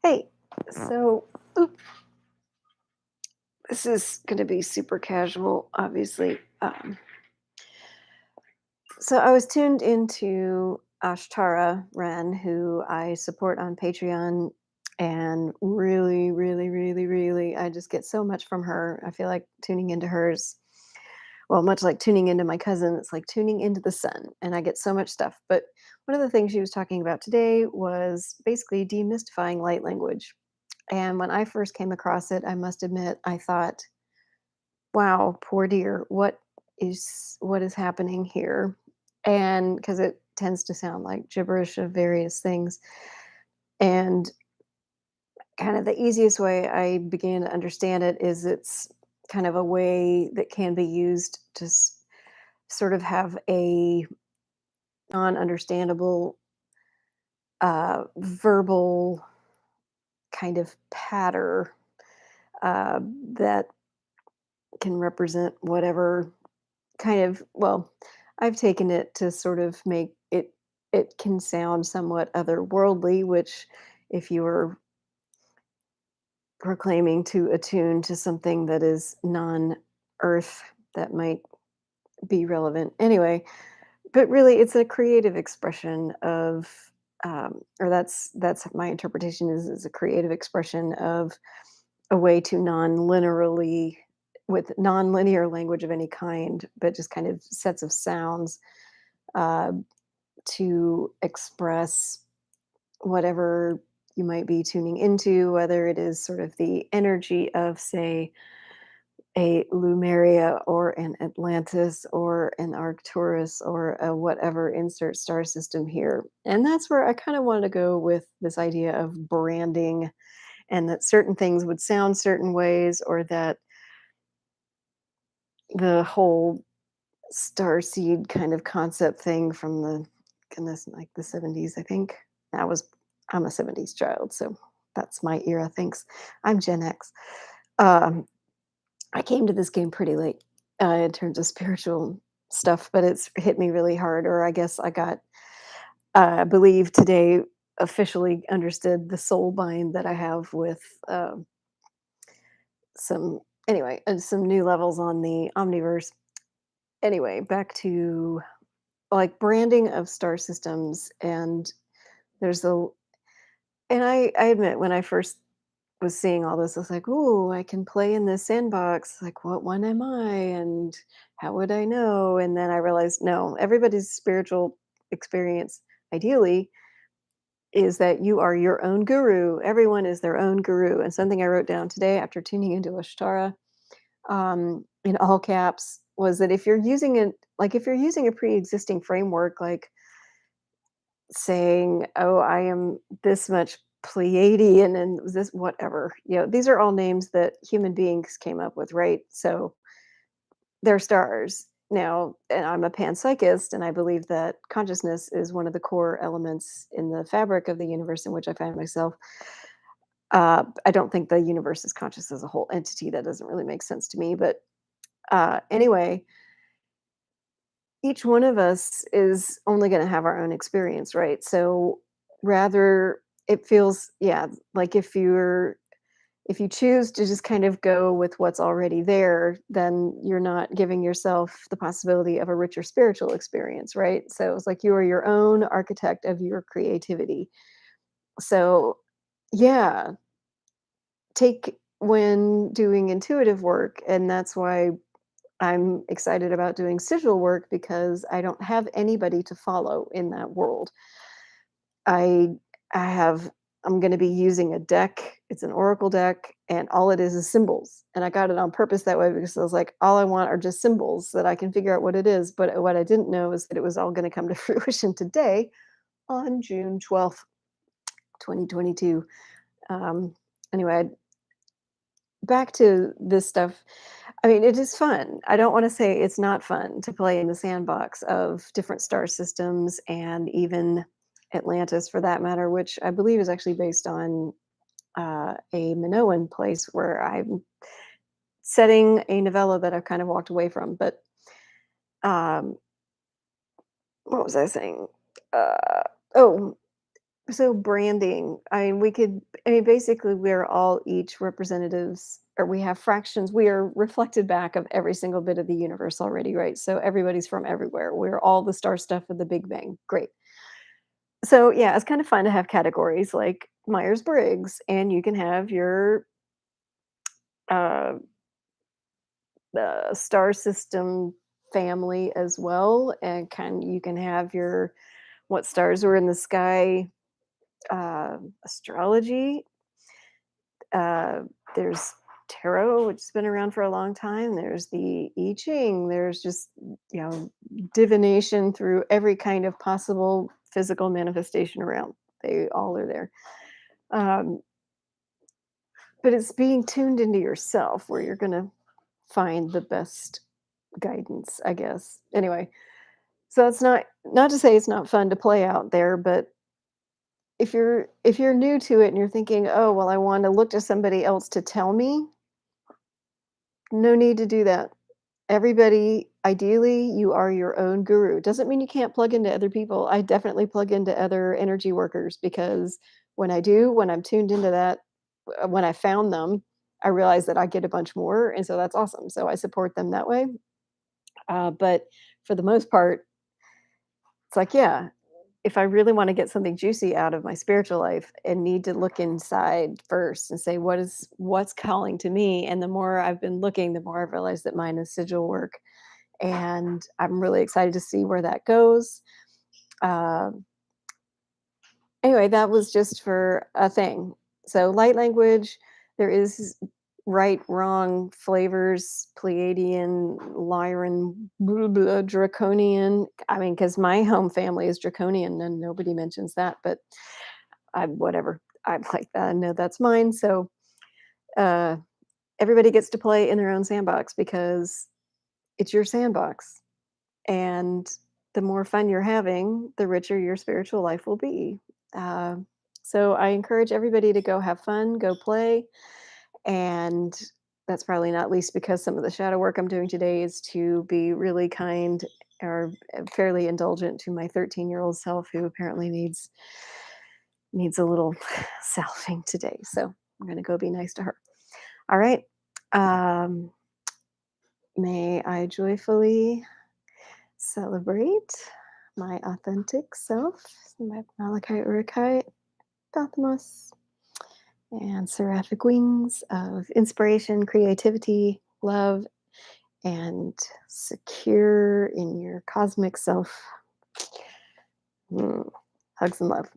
Hey, so oop, this is going to be super casual, obviously. So I was tuned into Ashtara Ren, who I support on Patreon, and really, really, really, really, I just get so much from her. I feel like tuning into hers, well, much like tuning into my cousin, it's like tuning into the sun, and I get so much stuff. But one of the things she was talking about today was basically demystifying light language. And when I first came across it, I must admit, I thought, wow, poor dear, what is happening here? And because it tends to sound like gibberish of various things. And kind of the easiest way I began to understand it is it's kind of a way that can be used to sort of have a non-understandable verbal kind of patter uh, that can represent whatever kind of, well, I've taken it to sort of make it can sound somewhat otherworldly, which if you were proclaiming to attune to something that is non-earth, that might be relevant. Anyway, but really it's a creative expression of or that's my interpretation is a creative expression of a way to non-linearly with non-linear language of any kind, but just kind of sets of sounds uh, to express whatever you might be tuning into, whether it is sort of the energy of, say, a Lumeria or an Atlantis or an Arcturus or a whatever insert star system here. And that's where I kind of want to go with this idea of branding and that certain things would sound certain ways or that the whole star seed kind of concept thing from the goodness, like the 70s, I think. That was I'm a 70s child, so that's my era. Thanks. I'm Gen X. Um, I came to this game pretty late in terms of spiritual stuff, but it's hit me really hard. Or I guess I believe today officially understood the soul bind that I have with some, anyway, some new levels on the Omniverse. Anyway, back to like branding of star systems and there's a and I admit when I first was seeing all this, I was like, "Ooh, I can play in this sandbox. Like, what one am I? And how would I know?" And then I realized, no, everybody's spiritual experience, ideally, is that you are your own guru. Everyone is their own guru. And something I wrote down today after tuning into Ashtara, in all caps, was that if you're using it, like if you're using a pre-existing framework, like saying, "Oh, I am this much Pleiadian and this whatever." These are all names that human beings came up with, right? So they're stars. Now, and I'm a panpsychist, and I believe that consciousness is one of the core elements in the fabric of the universe in which I find myself. I don't think the universe is conscious as a whole entity. That doesn't really make sense to me. But anyway, each one of us is only going to have our own experience, right? So rather it feels, yeah, like if you choose to just kind of go with what's already there, then you're not giving yourself the possibility of a richer spiritual experience, right? So it's like you are your own architect of your creativity. So yeah, take when doing intuitive work, and that's why I'm excited about doing sigil work because I don't have anybody to follow in that world. I I have I'm going to be using a deck. It's an oracle deck and all it is symbols. And I got it on purpose that way because I was like all I want are just symbols that I can figure out what it is, but what I didn't know is that it was all going to come to fruition today on June 12th, 2022. Um anyway, back to this stuff. I mean, it is fun. I don't want to say it's not fun to play in the sandbox of different star systems and even Atlantis for that matter, which I believe is actually based on a Minoan place where I'm setting a novella that I've kind of walked away from. But um, what was I saying? Uh, oh, So branding, I mean, basically, we're all each representatives, or we have fractions. We are reflected back of every single bit of the universe already, right? So everybody's from everywhere. We're all the star stuff of the Big Bang. Great. So yeah, it's kind of fun to have categories like Myers-Briggs, and you can have your uh, star system family as well, and you can have your what stars are in the sky astrology. Uh, there's tarot, which has been around for a long time. There's the I Ching. There's just, divination through every kind of possible physical manifestation around. They all are there. Um, but it's being tuned into yourself where you're going to find the best guidance, I guess. Anyway, so it's not to say it's not fun to play out there, but if you're new to it and you're thinking, "Oh, well, I want to look to somebody else to tell me," no need to do that. Everybody, ideally, you are your own guru. Doesn't mean you can't plug into other people. I definitely plug into other energy workers because when I'm tuned into that, when I found them, I realize that I get a bunch more. And so that's awesome. So I support them that way. But for the most part, it's like, yeah, if I really want to get something juicy out of my spiritual life and need to look inside first and say, what's calling to me? And the more I've been looking, the more I've realized that mine is sigil work, and I'm really excited to see where that goes. Um, anyway, that was just for a thing. So light language, there is right, wrong flavors, Pleiadian, Lyran, blah, blah, Draconian. I mean, because my home family is Draconian, and nobody mentions that, but I whatever. I'm like that. I know that's mine. So uh, everybody gets to play in their own sandbox because it's your sandbox. And the more fun you're having, the richer your spiritual life will be. Uh, so I encourage everybody to go have fun, go play. And that's probably not least because some of the shadow work I'm doing today is to be really kind or fairly indulgent to my 13-year-old self who apparently needs a little salving today. So I'm going to go be nice to her. All right. Um, may I joyfully celebrate my authentic self, my Malachite Urukite, Dathmos, and seraphic wings of inspiration, creativity, love, and secure in your cosmic self. Mm. Hugs and love.